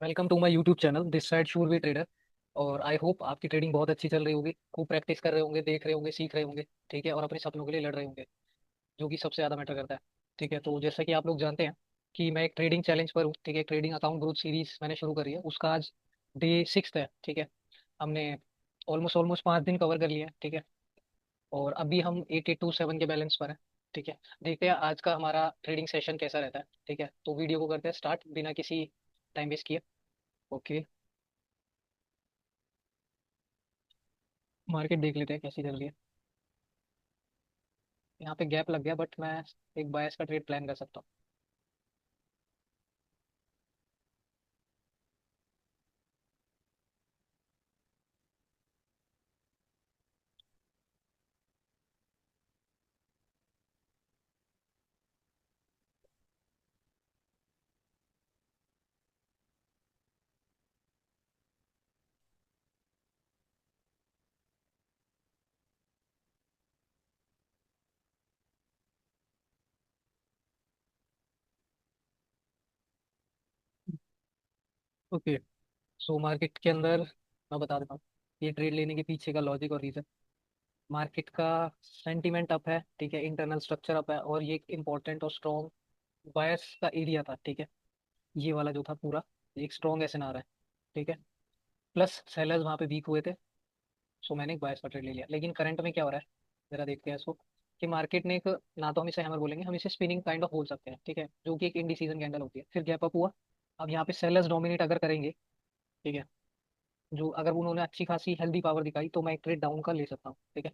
Welcome to my YouTube channel this side Shurvi trader. और I hope आपकी trading बहुत अच्छी चल रही होगी। खूब प्रैक्टिस कर रहे होंगे, देख रहे होंगे, सीख रहे होंगे। ठीक है, और अपने सपनों के लिए लड़ रहे होंगे, जो कि सबसे ज़्यादा मैटर करता है। ठीक है, तो जैसा कि आप लोग जानते हैं कि मैं एक ट्रेडिंग चैलेंज पर हूँ। ठीक है, ट्रेडिंग अकाउंट ग्रोथ सीरीज मैंने शुरू करी है, उसका आज डे 6 है। ठीक है, हमने ऑलमोस्ट ऑलमोस्ट 5 दिन कवर कर लिया है। ठीक है, और अभी हम 8,827 के बैलेंस पर है। ठीक है, देखते हैं आज का हमारा ट्रेडिंग सेशन कैसा रहता है। ठीक है, तो वीडियो को करते हैं स्टार्ट बिना किसी टाइम वेस्ट किए। ओके, मार्केट देख लेते हैं कैसी चल रही है। यहाँ पे गैप लग गया, बट मैं एक बायस का ट्रेड प्लान कर सकता हूँ। ओके, सो मार्केट के अंदर मैं बता देता हूँ ये ट्रेड लेने के पीछे का लॉजिक और रीजन। मार्केट का सेंटीमेंट अप है। ठीक है, इंटरनल स्ट्रक्चर अप है, और ये एक इंपॉर्टेंट और स्ट्रॉन्ग बायस का एरिया था। ठीक है, ये वाला जो था पूरा एक स्ट्रॉन्ग एस एन आर है। ठीक है, प्लस सेलर्स वहाँ पे वीक हुए थे। सो मैंने एक बायस का ट्रेड ले लिया। लेकिन करंट में क्या हो रहा है, जरा देखते हैं इसको। कि मार्केट ने एक, ना तो हम इसे हैमर बोलेंगे, हम इसे स्पिनिंग काइंड ऑफ बोल सकते हैं। ठीक है, जो कि एक इंडिसीजन कैंडल होती है, फिर गैप अप हुआ। अब यहाँ पे सेलर्स डोमिनेट अगर करेंगे, ठीक है, जो अगर उन्होंने अच्छी खासी हेल्दी पावर दिखाई, तो मैं एक ट्रेड डाउन का ले सकता हूँ। ठीक है,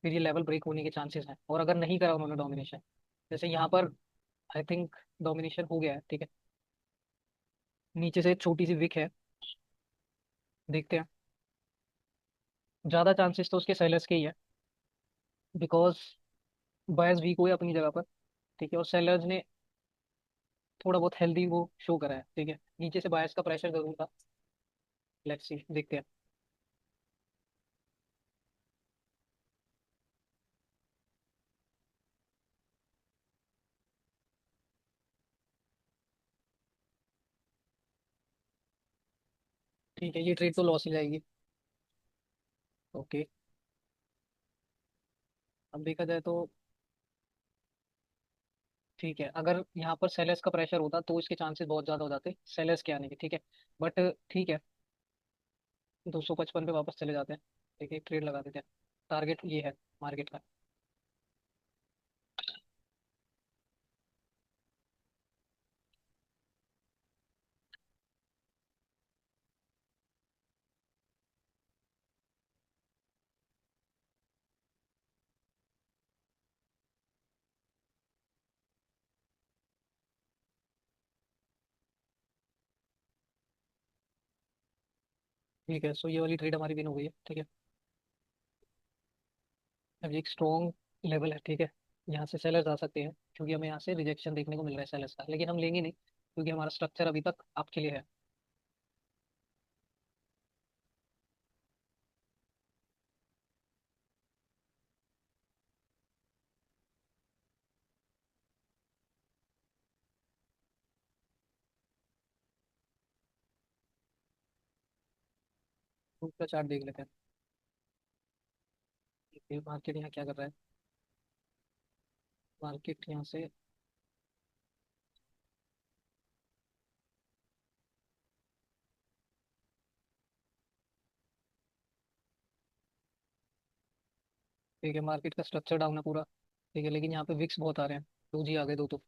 फिर ये लेवल ब्रेक होने के चांसेस हैं। और अगर नहीं करा उन्होंने डोमिनेशन, जैसे यहाँ पर आई थिंक डोमिनेशन हो गया है। ठीक है, नीचे से एक छोटी सी विक है, देखते हैं। ज्यादा चांसेस तो उसके सेलर्स के ही है, बिकॉज बायर्स वीक हुए अपनी जगह पर। ठीक है, और सेलर्स ने थोड़ा बहुत हेल्दी वो शो करा है। ठीक है, नीचे से बायर्स का प्रेशर जरूर था। लेट्स सी, देखते हैं। ठीक है, ये ट्रेड तो लॉस ही जाएगी। ओके, अब देखा जाए तो ठीक है, अगर यहाँ पर सेलर्स का प्रेशर होता तो इसके चांसेस बहुत ज्यादा हो जाते सेलर्स के आने के। ठीक है, बट ठीक है, 255 पे वापस चले जाते हैं। ठीक है, एक ट्रेड लगा देते हैं। टारगेट ये है मार्केट का। ठीक है, सो ये वाली ट्रेड हमारी विन हो गई है। ठीक है, अब ये एक स्ट्रॉन्ग लेवल है। ठीक है, यहाँ से सेलर्स आ सकते हैं, क्योंकि हमें यहाँ से रिजेक्शन देखने को मिल रहा है सेलर्स का, लेकिन हम लेंगे नहीं क्योंकि हमारा स्ट्रक्चर अभी तक आपके लिए है। दूसरा चार्ट देख लेते हैं। मार्केट यहाँ क्या कर रहा है। मार्केट यहाँ से, ठीक है, मार्केट का स्ट्रक्चर डाउन है पूरा। ठीक है, लेकिन यहाँ पे विक्स बहुत आ रहे हैं। दो जी आ गए, दो तो।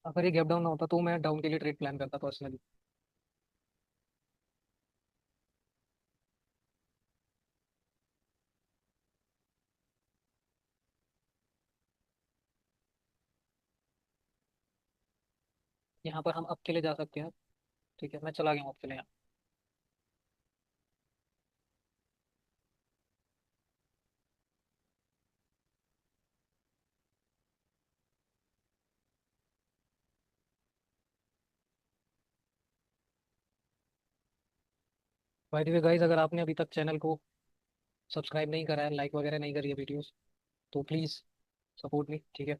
अगर ये गैप डाउन ना होता तो मैं डाउन के लिए ट्रेड प्लान करता पर्सनली। यहाँ पर हम अप के लिए जा सकते हैं। ठीक है, मैं चला गया हूँ अप के लिए यहाँ। बाय द वे गाइस, अगर आपने अभी तक चैनल को सब्सक्राइब नहीं करा है, लाइक वगैरह नहीं करी है वीडियोस, तो प्लीज़ सपोर्ट मी, ठीक है।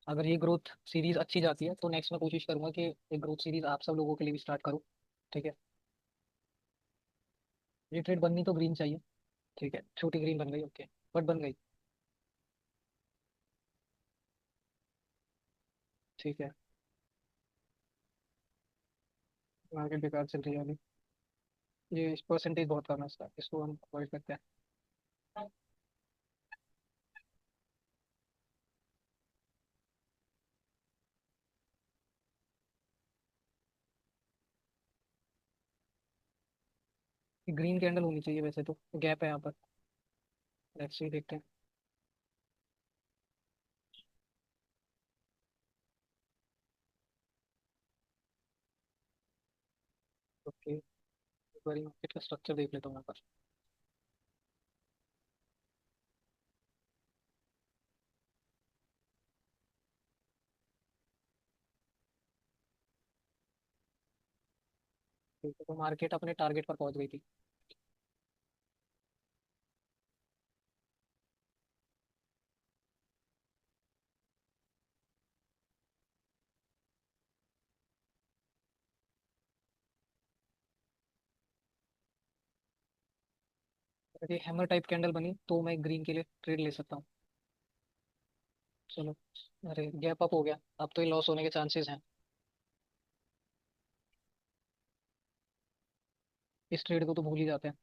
अगर ये ग्रोथ सीरीज अच्छी जाती है तो नेक्स्ट मैं कोशिश करूंगा कि एक ग्रोथ सीरीज आप सब लोगों के लिए भी स्टार्ट करूँ, ठीक है। ये ट्रेड बननी तो ग्रीन चाहिए, ठीक है, छोटी ग्रीन बन गई, ओके, बट बन गई, ठीक है। मार्केट बेकार चल रही है अभी, ये परसेंटेज बहुत कम है इसका, इसको हम अवॉइड करते हैं। ग्रीन कैंडल होनी चाहिए वैसे तो, गैप है यहाँ पर, लेट्स सी, देखते हैं। ओके, एक बार मार्केट का स्ट्रक्चर देख लेता हूँ यहाँ पर। ठीक है, तो मार्केट अपने टारगेट पर पहुंच गई थी। अगर ये हैमर टाइप कैंडल बनी तो मैं ग्रीन के लिए ट्रेड ले सकता हूँ। चलो, अरे गैप अप हो गया, अब तो ये लॉस होने के चांसेस हैं। इस ट्रेड को तो भूल ही जाते हैं।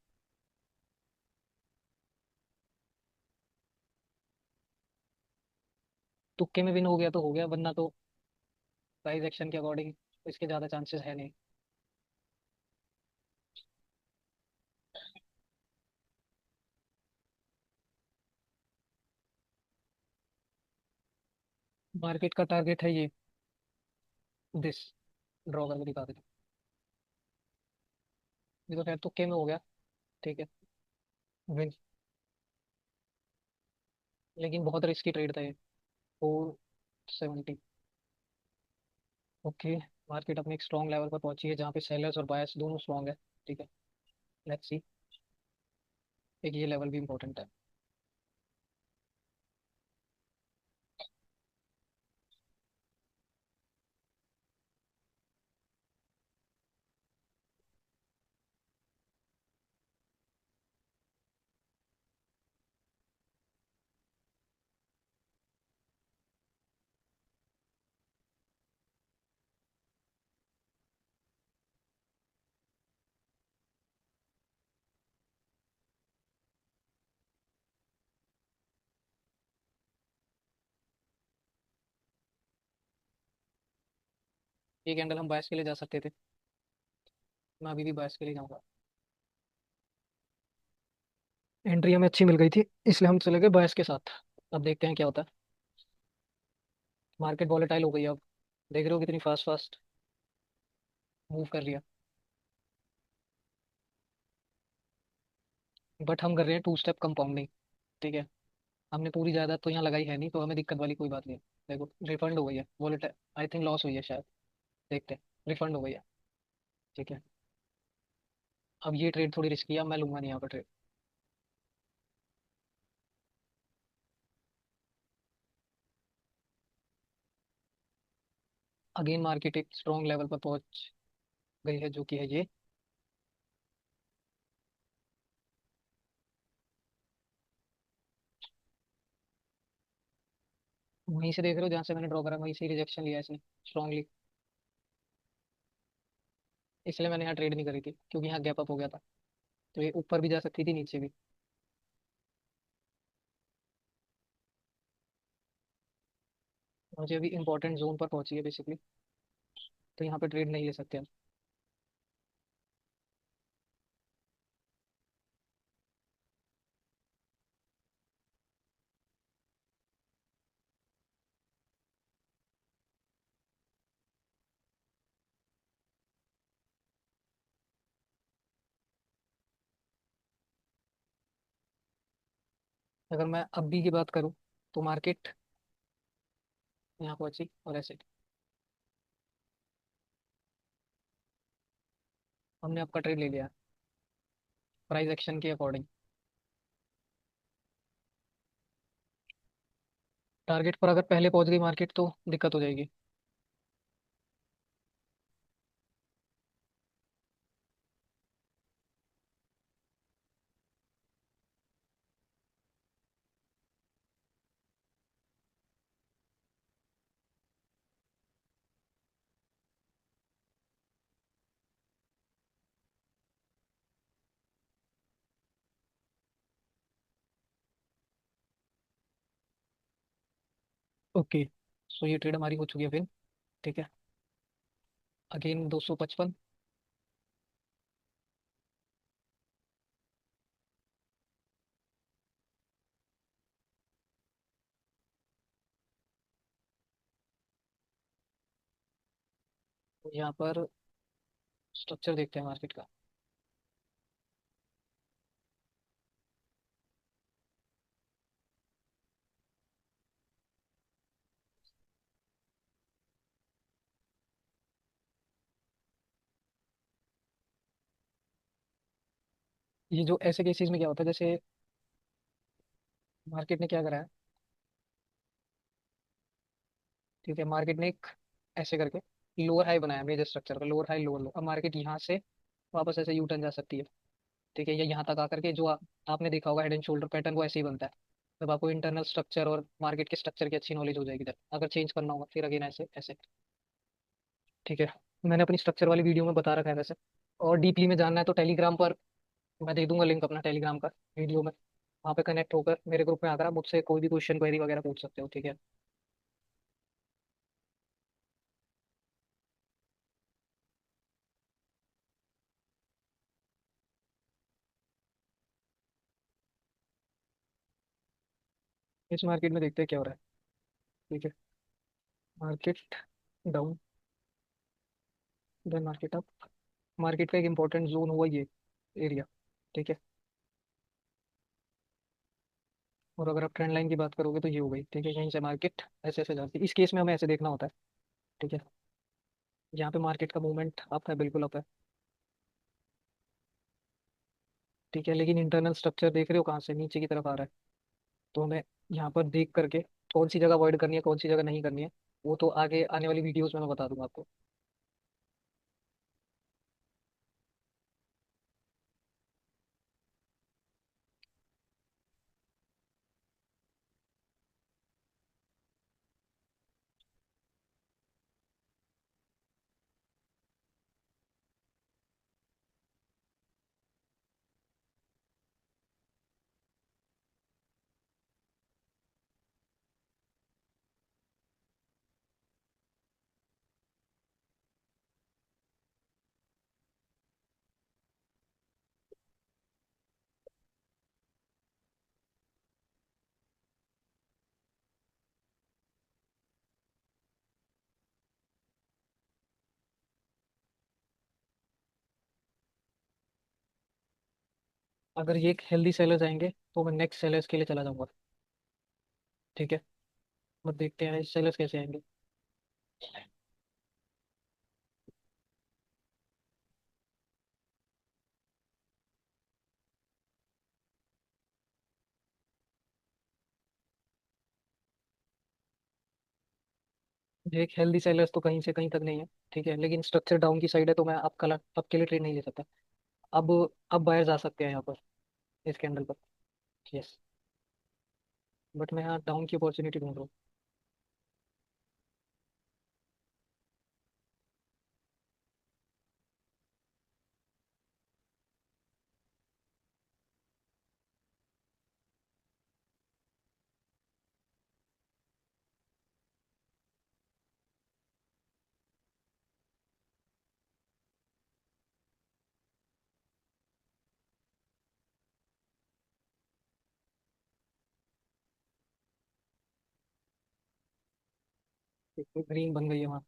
तुक्के में विन हो गया तो हो गया, वरना तो प्राइस एक्शन के अकॉर्डिंग इसके ज़्यादा चांसेस है नहीं। मार्केट का टारगेट है ये, दिस, ड्रॉ करके दिखा देता हूँ। ये तो खैर तुक्के में हो गया, ठीक है, विन, लेकिन बहुत रिस्की ट्रेड था ये। 470, ओके। मार्केट अपने एक स्ट्रॉन्ग लेवल पर पहुंची है जहाँ पे सेलर्स और बायर्स दोनों स्ट्रॉन्ग है, ठीक है। लेट्स सी, एक ये लेवल भी इंपॉर्टेंट है। ये कैंडल हम बायर्स के लिए जा सकते थे, मैं अभी भी बायर्स के लिए जाऊंगा। एंट्री हमें अच्छी मिल गई थी, इसलिए हम चले गए बायर्स के साथ। अब देखते हैं क्या होता है। मार्केट वॉलेटाइल हो गई है अब, देख रहे हो कितनी फास्ट फास्ट मूव कर रही है। बट हम कर रहे हैं टू स्टेप कंपाउंडिंग, ठीक है। हमने पूरी जायदाद तो यहाँ लगाई है नहीं, तो हमें दिक्कत वाली कोई बात नहीं है। देखो रिफंड हो गई है वॉलेटाइल, आई थिंक लॉस हुई है शायद, देखते हैं। रिफंड हो गई है, ठीक है। अब ये ट्रेड थोड़ी रिस्की है, अब मैं लूंगा नहीं यहाँ पर ट्रेड। अगेन मार्केट एक स्ट्रॉन्ग लेवल पर पहुंच गई है, जो कि है ये। वहीं से देख रहे हो जहाँ से मैंने ड्रॉ करा, वहीं से रिजेक्शन लिया इसने स्ट्रांगली, इसलिए मैंने यहाँ ट्रेड नहीं करी थी, क्योंकि यहाँ गैप अप हो गया था। तो ये ऊपर भी जा सकती थी, नीचे भी। मुझे अभी इंपॉर्टेंट जोन पर पहुंची है बेसिकली, तो यहाँ पे ट्रेड नहीं ले सकते हम। अगर मैं अभी की बात करूँ तो मार्केट यहाँ पहुंची और ऐसे हमने आपका ट्रेड ले लिया। प्राइस एक्शन के अकॉर्डिंग। टारगेट पर अगर पहले पहुंच गई मार्केट तो दिक्कत हो जाएगी। ओके, सो ये ट्रेड हमारी हो चुकी है फिर। ठीक है। अगेन 255। यहाँ पर स्ट्रक्चर देखते हैं मार्केट का। ये जो ऐसे केसेस में क्या होता है, जैसे मार्केट ने क्या करा है। ठीक है, मार्केट ने एक ऐसे करके लोअर हाई बनाया मेजर स्ट्रक्चर का, लोअर हाई लोअर लो। अब मार्केट यहाँ से वापस ऐसे यू टर्न जा सकती है। ठीक है, या यहाँ तक आकर के जो आपने देखा होगा हेड एंड शोल्डर पैटर्न वो ऐसे ही बनता है। जब आपको इंटरनल स्ट्रक्चर और मार्केट के स्ट्रक्चर की अच्छी नॉलेज हो जाएगी, तब अगर चेंज करना होगा फिर अगेन ऐसे ऐसे। ठीक है, मैंने अपनी स्ट्रक्चर वाली वीडियो में बता रखा है वैसे। और डीपली में जानना है तो टेलीग्राम पर मैं दे दूंगा लिंक अपना टेलीग्राम का वीडियो में। वहाँ पे कनेक्ट होकर मेरे ग्रुप में आकर आप मुझसे कोई भी क्वेश्चन क्वेरी वगैरह पूछ सकते हो। ठीक है। इस मार्केट में देखते हैं क्या हो रहा है। ठीक है, market down, then market up. Market का एक इंपॉर्टेंट जोन हुआ ये एरिया। ठीक है, और अगर आप ट्रेंड लाइन की बात करोगे तो ये हो गई। ठीक है, यहीं से मार्केट ऐसे ऐसे जाती है। इस केस में हमें ऐसे देखना होता है। ठीक है, यहाँ पे मार्केट का मूवमेंट अप है, बिल्कुल अप है। ठीक है, लेकिन इंटरनल स्ट्रक्चर देख रहे हो कहाँ से नीचे की तरफ आ रहा है। तो हमें यहाँ पर देख करके कौन सी जगह अवॉइड करनी है, कौन सी जगह नहीं करनी है, वो तो आगे आने वाली वीडियोस में मैं बता दूंगा आपको। अगर ये एक हेल्दी सेलर्स आएंगे तो मैं नेक्स्ट सेलर्स के लिए चला जाऊंगा। ठीक है, बट देखते हैं सेलर्स कैसे आएंगे। ये एक हेल्दी सेलर्स तो कहीं से कहीं तक नहीं है। ठीक है, लेकिन स्ट्रक्चर डाउन की साइड है तो मैं अब के लिए ट्रेड नहीं ले सकता। अब अब बायर्स आ सकते हैं यहाँ पर इस कैंडल पर। यस, बट मैं यहाँ डाउन की अपॉर्चुनिटी ढूंढ रहा हूँ। ग्रीन बन गई है वहाँ,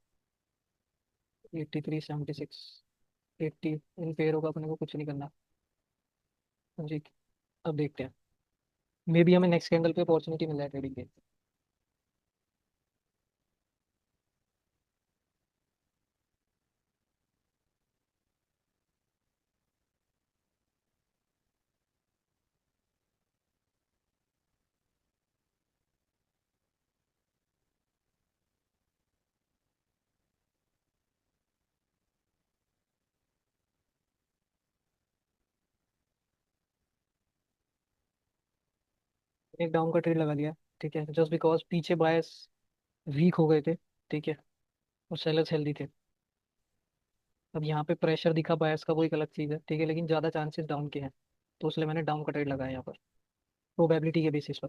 8376। 80 इन पेयरों का अपने को कुछ नहीं करना। जी, अब देखते हैं, मे बी हमें नेक्स्ट कैंडल पे अपॉर्चुनिटी मिल जाए ट्रेडिंग के। एक डाउन का ट्रेड लगा लिया, ठीक है, जस्ट बिकॉज पीछे बायस वीक हो गए थे, ठीक है, और सेलर्स हेल्दी थे। अब यहाँ पे प्रेशर दिखा बायस का, वो एक अलग चीज़ है, ठीक है, लेकिन ज़्यादा चांसेस डाउन के हैं, तो इसलिए मैंने डाउन का ट्रेड लगाया यहाँ पर, प्रोबेबिलिटी के बेसिस पर।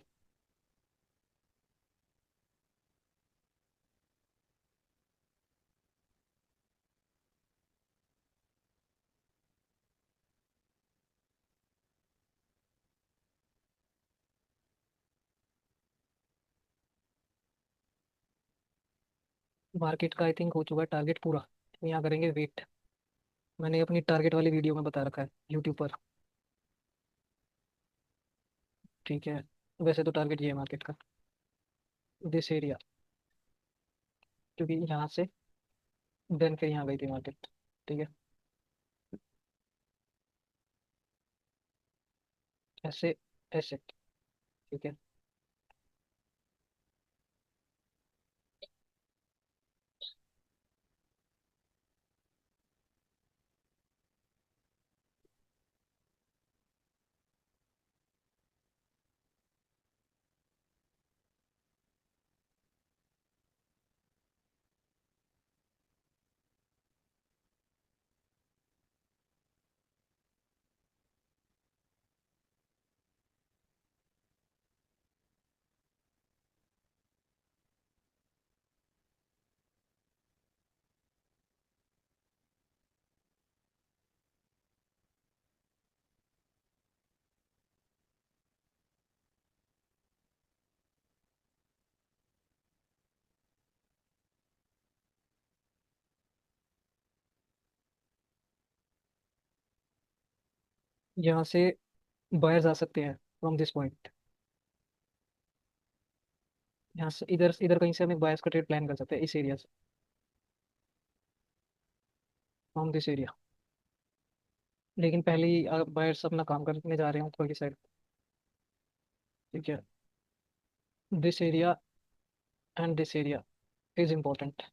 मार्केट का आई थिंक हो चुका है टारगेट पूरा, तो यहाँ करेंगे वेट। मैंने अपनी टारगेट वाली वीडियो में बता रखा है यूट्यूब पर, ठीक है। वैसे तो टारगेट ये है मार्केट का, दिस एरिया, क्योंकि यहाँ से देन फिर यहाँ गई थी मार्केट, ठीक है, ऐसे ऐसे, ठीक है। यहाँ से बायर्स आ सकते हैं फ्रॉम दिस पॉइंट, यहाँ से इधर इधर कहीं से हम एक बायर्स का ट्रेड प्लान कर सकते हैं इस एरिया से, फ्रॉम दिस एरिया। लेकिन पहले ही बायर्स अपना काम करने जा रहे हैं ऊपर की साइड, ठीक है। This area and this area is important.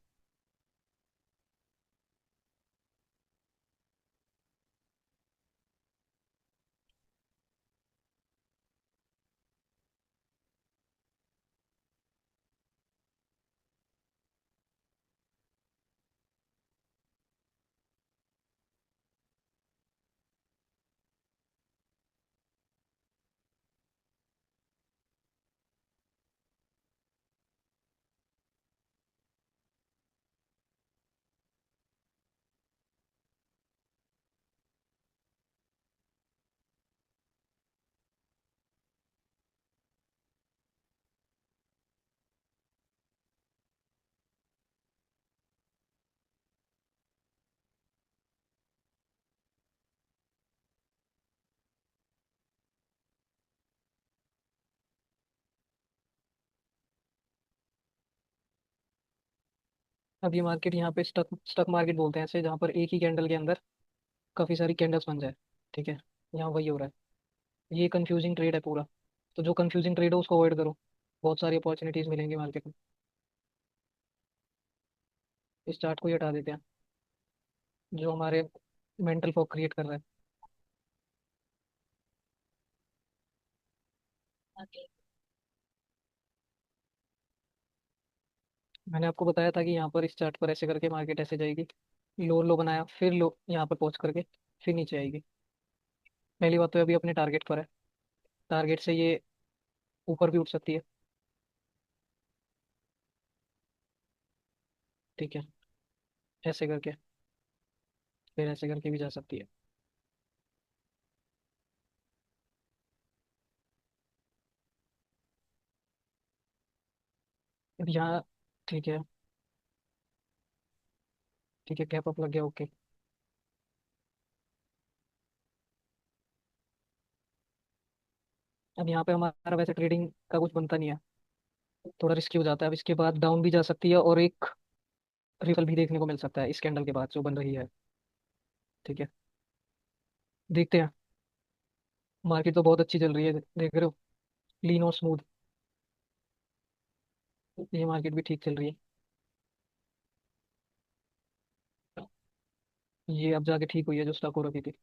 अब ये मार्केट यहाँ पे स्टक स्टक मार्केट बोलते हैं ऐसे, जहाँ पर एक ही कैंडल के अंदर काफ़ी सारी कैंडल्स बन जाए, ठीक है। यहाँ वही हो रहा है, ये कंफ्यूजिंग ट्रेड है पूरा। तो जो कंफ्यूजिंग ट्रेड है उसको अवॉइड करो, बहुत सारी अपॉर्चुनिटीज मिलेंगी मार्केट में। इस चार्ट को ही हटा देते हैं, जो हमारे मेंटल फॉग क्रिएट कर रहा है। मैंने आपको बताया था कि यहाँ पर इस चार्ट पर ऐसे करके मार्केट ऐसे जाएगी, लो लो बनाया, फिर लो यहाँ पर पहुंच करके फिर नीचे आएगी। पहली बात तो अभी अपने टारगेट पर है, टारगेट से ये ऊपर भी उठ सकती है, ठीक है, ऐसे करके, फिर ऐसे करके भी जा सकती है। अब यहाँ, ठीक है, ठीक है, गैप अप लग गया, ओके। अब यहाँ पे हमारा वैसे ट्रेडिंग का कुछ बनता नहीं है, थोड़ा रिस्की हो जाता है। अब इसके बाद डाउन भी जा सकती है और एक रिपल भी देखने को मिल सकता है इस कैंडल के बाद जो बन रही है, ठीक है। देखते हैं, मार्केट तो बहुत अच्छी चल रही है, देख रहे हो, क्लीन और स्मूथ, ये मार्केट भी ठीक चल रही है। ये अब जाके ठीक हुई है जो स्टक हो रखी थी।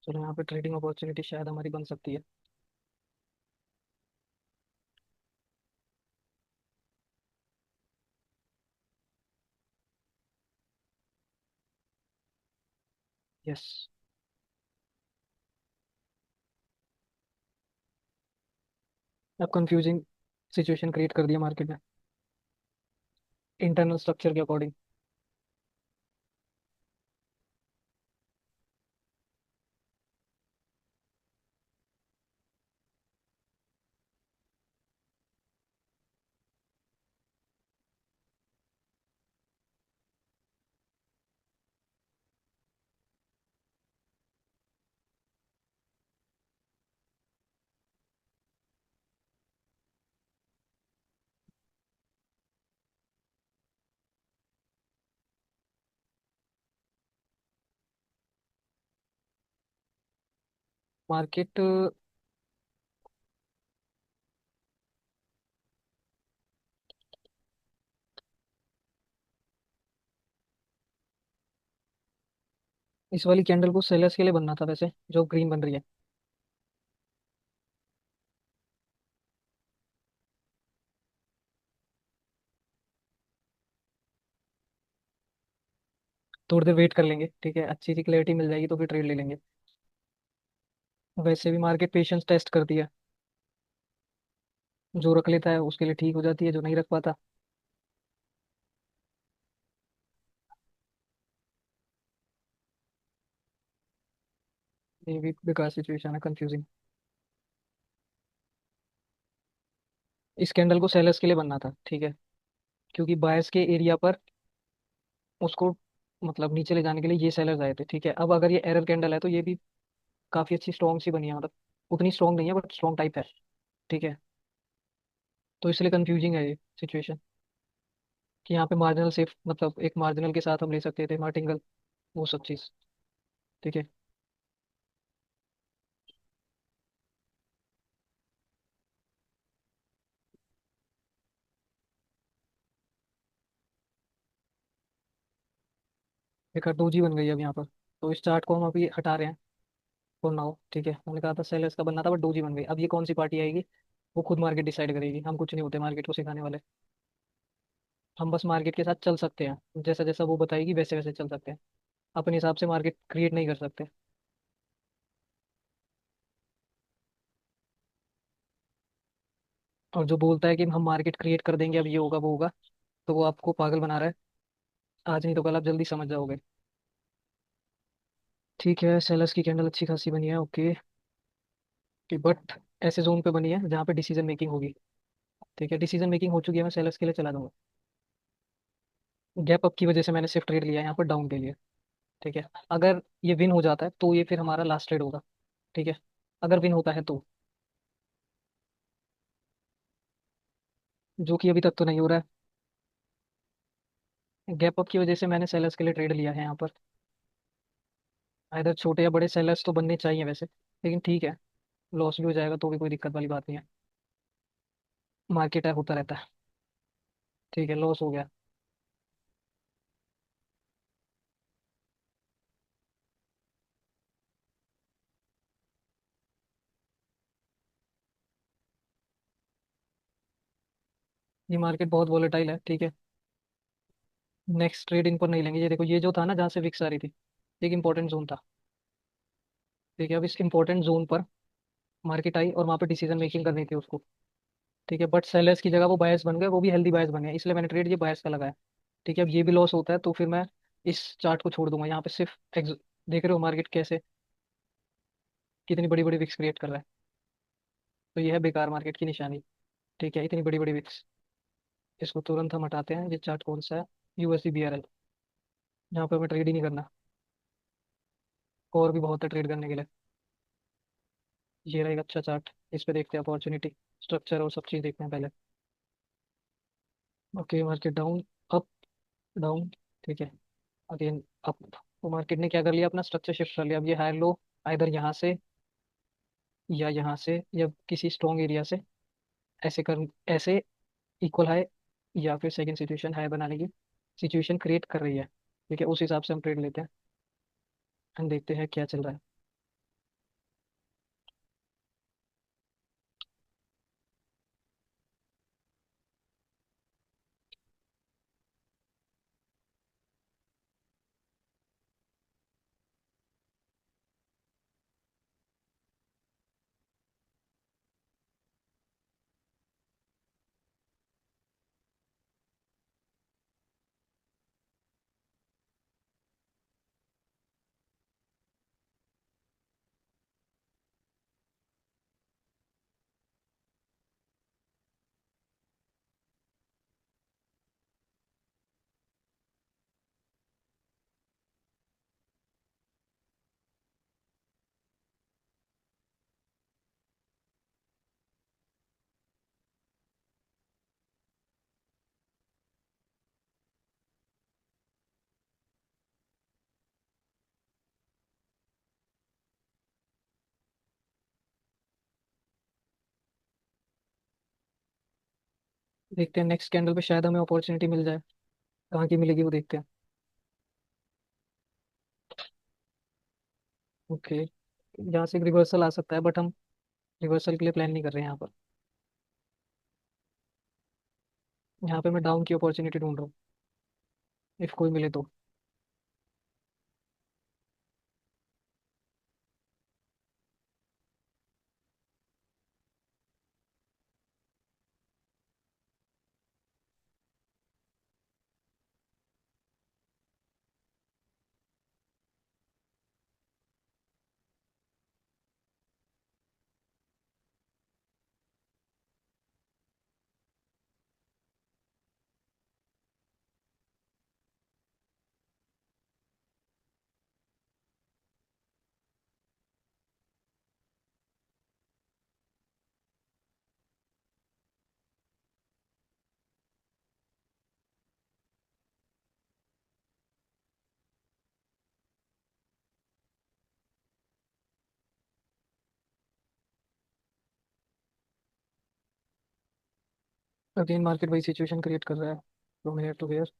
चलो यहाँ पे ट्रेडिंग अपॉर्चुनिटी शायद हमारी बन सकती है। यस। अब कंफ्यूजिंग सिचुएशन क्रिएट कर दिया मार्केट में, इंटरनल स्ट्रक्चर के अकॉर्डिंग। मार्केट इस वाली कैंडल को सेलर्स के लिए बनना था वैसे, जो ग्रीन बन रही है। थोड़ी देर वेट कर लेंगे, ठीक है, अच्छी सी क्लैरिटी मिल जाएगी तो फिर ट्रेड ले लेंगे। वैसे भी मार्केट पेशेंस टेस्ट करती है, जो रख लेता है उसके लिए ठीक हो जाती है, जो नहीं रख पाता। ये भी बेकार सिचुएशन है, कंफ्यूजिंग। इस कैंडल को सेलर्स के लिए बनना था, ठीक है, क्योंकि बायर्स के एरिया पर उसको मतलब नीचे ले जाने के लिए ये सेलर्स आए थे, ठीक है। अब अगर ये एरर कैंडल है तो ये भी काफी अच्छी स्ट्रॉन्ग सी बनी है, मतलब उतनी स्ट्रॉन्ग नहीं है बट स्ट्रॉन्ग टाइप है, ठीक है। तो इसलिए कंफ्यूजिंग है ये सिचुएशन, कि यहाँ पे मार्जिनल सेफ, मतलब एक मार्जिनल के साथ हम ले सकते थे मार्टिंगल, वो सब चीज़, ठीक है। एक डोजी बन गई है अब यहाँ पर, तो इस चार्ट को हम अभी हटा रहे हैं फॉर नाउ, ठीक है। हमने कहा था सेलर्स का बनना था बट डोजी बन गई। अब ये कौन सी पार्टी आएगी वो खुद मार्केट डिसाइड करेगी, हम कुछ नहीं होते मार्केट को सिखाने वाले। हम बस मार्केट के साथ चल सकते हैं, जैसा जैसा वो बताएगी वैसे वैसे चल सकते हैं, अपने हिसाब से मार्केट क्रिएट नहीं कर सकते। और जो बोलता है कि हम मार्केट क्रिएट कर देंगे, अब ये होगा वो होगा, तो वो आपको पागल बना रहा है। आज नहीं तो कल आप जल्दी समझ जाओगे। ठीक है, सेलर्स की कैंडल अच्छी खासी बनी है, ओके। कि बट ऐसे जोन पे बनी है जहाँ पे डिसीजन मेकिंग होगी, ठीक है। डिसीजन मेकिंग हो चुकी है, मैं सेलर्स के लिए चला दूंगा। गैप अप की वजह से मैंने सिर्फ ट्रेड लिया है यहाँ पर डाउन के लिए, ठीक है। अगर ये विन हो जाता है तो ये फिर हमारा लास्ट ट्रेड होगा, ठीक है। अगर विन होता है तो, जो कि अभी तक तो नहीं हो रहा है। गैप अप की वजह से मैंने सेलर्स के लिए ट्रेड लिया है यहाँ पर। इधर छोटे या बड़े सेलर्स तो बनने चाहिए वैसे, लेकिन ठीक है, लॉस भी हो जाएगा तो भी कोई दिक्कत वाली बात नहीं है। मार्केट है, होता रहता है। ठीक है, लॉस हो गया। ये मार्केट बहुत वॉलेटाइल है, ठीक है। नेक्स्ट ट्रेड इन पर नहीं लेंगे। ये देखो, ये जो था ना जहाँ से विक्स आ रही थी, एक इंपॉर्टेंट जोन था, ठीक है। अब इस इंपॉर्टेंट जोन पर मार्केट आई और वहाँ पे डिसीजन मेकिंग करनी थी उसको, ठीक है। बट सेलर्स की जगह वो बायर्स बन गए, वो भी हेल्दी बायर्स बन गए, इसलिए मैंने ट्रेड ये बायर्स का लगाया, ठीक है। अब ये भी लॉस होता है तो फिर मैं इस चार्ट को छोड़ दूंगा। यहाँ पे सिर्फ देख रहे हो मार्केट कैसे कितनी बड़ी बड़ी विक्स क्रिएट कर रहा है, तो ये है बेकार मार्केट की निशानी, ठीक है, इतनी बड़ी बड़ी विक्स। इसको तुरंत हम हटाते हैं। ये चार्ट कौन सा है? USD BRL। यहाँ पे हमें ट्रेड ही नहीं करना, और भी बहुत है ट्रेड करने के लिए। ये रहेगा अच्छा चार्ट, इस पे देखते हैं अपॉर्चुनिटी, स्ट्रक्चर और सब चीज़ देखते हैं पहले। Okay, market down, up, down, ठीक है, अगेन अप। तो मार्केट ने क्या कर लिया, अपना स्ट्रक्चर शिफ्ट कर लिया। अब ये हाई लो आइदर यहाँ से या यहाँ से या किसी स्ट्रॉन्ग एरिया से ऐसे कर, ऐसे इक्वल हाई या फिर सेकंड सिचुएशन हाई बनाने की सिचुएशन क्रिएट कर रही है, ठीक है। उस हिसाब से हम ट्रेड लेते हैं एंड देखते हैं क्या चल रहा है। देखते हैं नेक्स्ट कैंडल पे शायद हमें अपॉर्चुनिटी मिल जाए। कहाँ की मिलेगी वो देखते हैं। ओके, यहाँ से एक रिवर्सल आ सकता है, बट हम रिवर्सल के लिए प्लान नहीं कर रहे हैं यहाँ पर। यहाँ पे मैं डाउन की अपॉर्चुनिटी ढूंढ रहा हूँ, इफ कोई मिले तो। अगेन मार्केट वही सिचुएशन क्रिएट कर रहा है, फ्रॉम हेयर टू हेयर।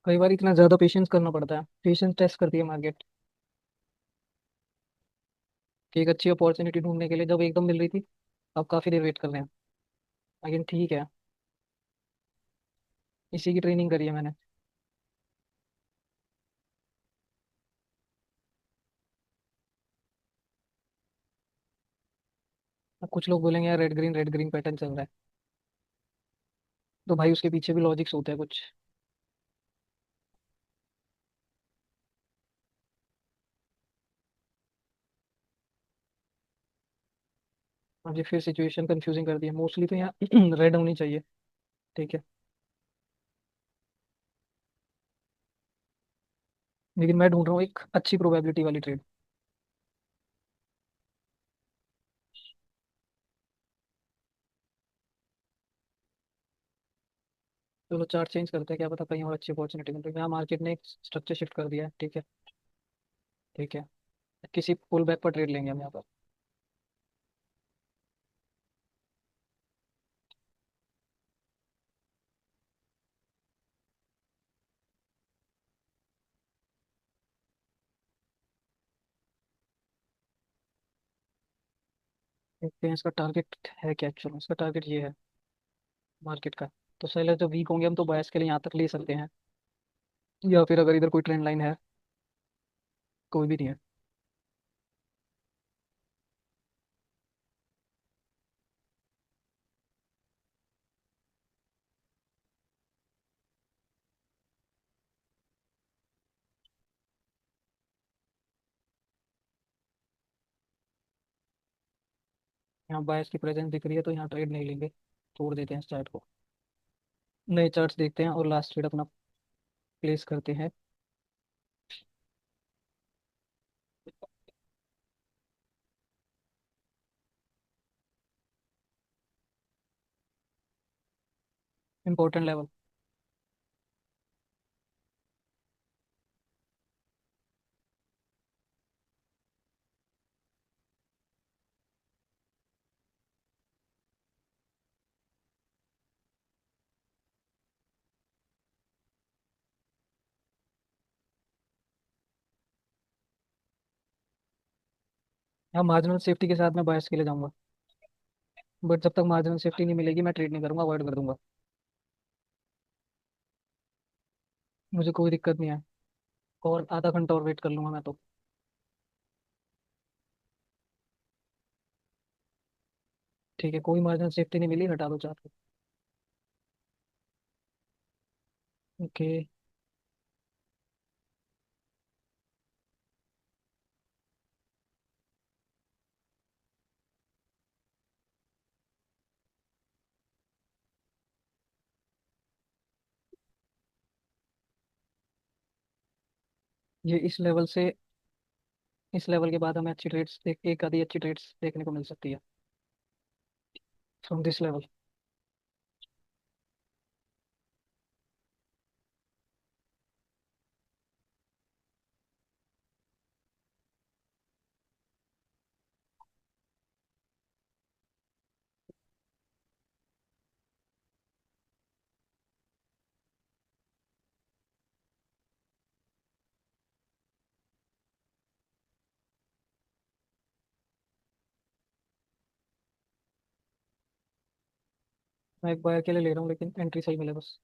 कई बार इतना ज़्यादा पेशेंस करना पड़ता है, पेशेंस टेस्ट करती है मार्केट। कि एक अच्छी अपॉर्चुनिटी ढूंढने के लिए जब एकदम मिल रही थी, अब काफ़ी देर वेट कर रहे हैं। लेकिन ठीक है, इसी की ट्रेनिंग करी है मैंने। अब कुछ लोग बोलेंगे यार रेड ग्रीन पैटर्न चल रहा है, तो भाई उसके पीछे भी लॉजिक्स होते हैं कुछ। अब ये फिर सिचुएशन कंफ्यूजिंग कर दी है, मोस्टली तो यहाँ रेड होनी चाहिए। ठीक है, लेकिन मैं ढूंढ रहा हूँ एक अच्छी प्रोबेबिलिटी वाली ट्रेड। चलो चार्ट चेंज करते हैं, क्या पता कहीं और अच्छी अपॉर्चुनिटी मिल रही है। यहाँ मार्केट ने एक स्ट्रक्चर शिफ्ट कर दिया है। ठीक है। ठीक है, किसी पुल बैक पर ट्रेड लेंगे हम यहाँ पर। देखते हैं इसका टारगेट है क्या। एक्चुअल इसका टारगेट ये है मार्केट का। तो सेलर जब वीक होंगे हम तो बायस के लिए यहाँ तक ले सकते हैं, या फिर अगर इधर कोई ट्रेंड लाइन है। कोई भी नहीं है। यहाँ बायस की प्रेजेंस दिख रही है तो यहाँ ट्रेड नहीं लेंगे, छोड़ देते हैं इस चार्ट को। नए चार्ट्स देखते हैं और लास्ट ट्रेड अपना प्लेस करते हैं। Important level. यहाँ मार्जिनल सेफ्टी के साथ मैं बायस के लिए जाऊंगा, बट जब तक मार्जिनल सेफ्टी नहीं मिलेगी मैं ट्रेड नहीं करूंगा, अवॉइड कर दूंगा। मुझे कोई दिक्कत नहीं है, और आधा घंटा और वेट कर लूंगा मैं तो। ठीक है, कोई मार्जिनल सेफ्टी नहीं मिली, हटा दो चार्ट को। ओके। ये इस लेवल से इस लेवल के बाद हमें अच्छी ट्रेड्स एक आधी अच्छी ट्रेड्स देखने को मिल सकती है फ्रॉम दिस लेवल। मैं एक बार के लिए ले रहा हूँ लेकिन एंट्री सही मिले बस।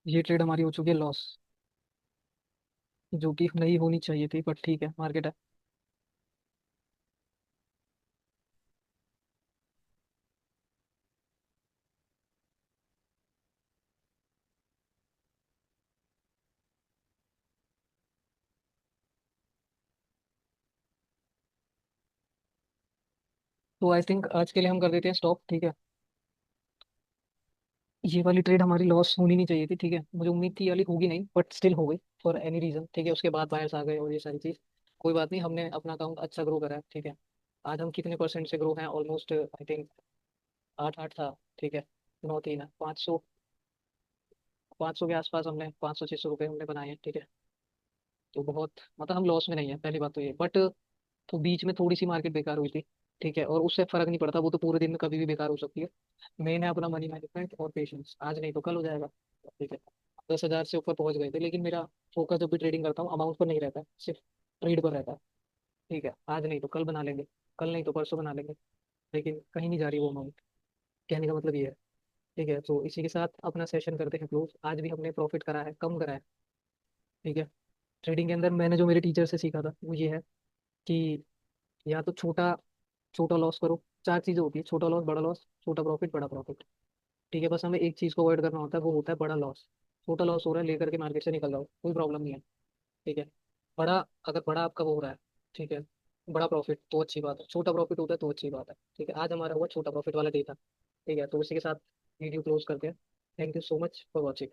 ये ट्रेड हमारी हो चुकी है लॉस, जो कि नहीं होनी चाहिए थी, बट ठीक है, मार्केट है। तो आई थिंक आज के लिए हम कर देते हैं स्टॉप, ठीक है। ये वाली ट्रेड हमारी लॉस होनी नहीं चाहिए थी, ठीक है। मुझे उम्मीद थी ये वाली होगी नहीं, बट स्टिल हो गई फॉर एनी रीजन, ठीक है। उसके बाद बायर्स आ गए और ये सारी चीज़, कोई बात नहीं, हमने अपना अकाउंट अच्छा ग्रो करा है, ठीक है। आज हम कितने परसेंट से ग्रो हैं, ऑलमोस्ट आई थिंक 8-8 था, ठीक है। 9-3 है, 500 के आसपास हमने 500-600 रुपये हमने बनाए हैं, ठीक है। तो बहुत मतलब हम लॉस में नहीं है, पहली बात तो ये, बट तो बीच में थोड़ी सी मार्केट बेकार हुई थी, ठीक है। और उससे फर्क नहीं पड़ता, वो तो पूरे दिन में कभी भी बेकार हो सकती है। मेन है अपना मनी मैनेजमेंट और पेशेंस, आज नहीं तो कल हो जाएगा, ठीक है। 10,000 से ऊपर पहुंच गए थे, लेकिन मेरा फोकस जब भी ट्रेडिंग करता हूँ अमाउंट पर नहीं रहता है, सिर्फ ट्रेड पर रहता है, ठीक है। आज नहीं तो कल बना लेंगे, कल नहीं तो परसों बना लेंगे, लेकिन कहीं नहीं जा रही वो अमाउंट, कहने का मतलब ये है, ठीक है। तो इसी के साथ अपना सेशन करते हैं क्लोज। आज भी हमने प्रॉफिट करा है, कम करा है, ठीक है। ट्रेडिंग के अंदर मैंने जो मेरे टीचर से सीखा था वो ये है कि या तो छोटा छोटा लॉस करो। चार चीजें होती है, छोटा लॉस, बड़ा लॉस, छोटा प्रॉफिट, बड़ा प्रॉफिट, ठीक है। बस हमें एक चीज को अवॉइड करना होता है, वो होता है बड़ा लॉस। छोटा लॉस हो रहा है, लेकर के मार्केट से निकल जाओ, कोई प्रॉब्लम नहीं है, ठीक है। बड़ा, अगर बड़ा आपका वो हो रहा है, ठीक है, बड़ा प्रॉफिट तो अच्छी बात है, छोटा प्रॉफिट होता है तो अच्छी बात है, ठीक है। आज हमारा हुआ छोटा प्रॉफिट वाला डे था, ठीक है। तो उसी के साथ वीडियो क्लोज करते हैं। Thank you so much for watching.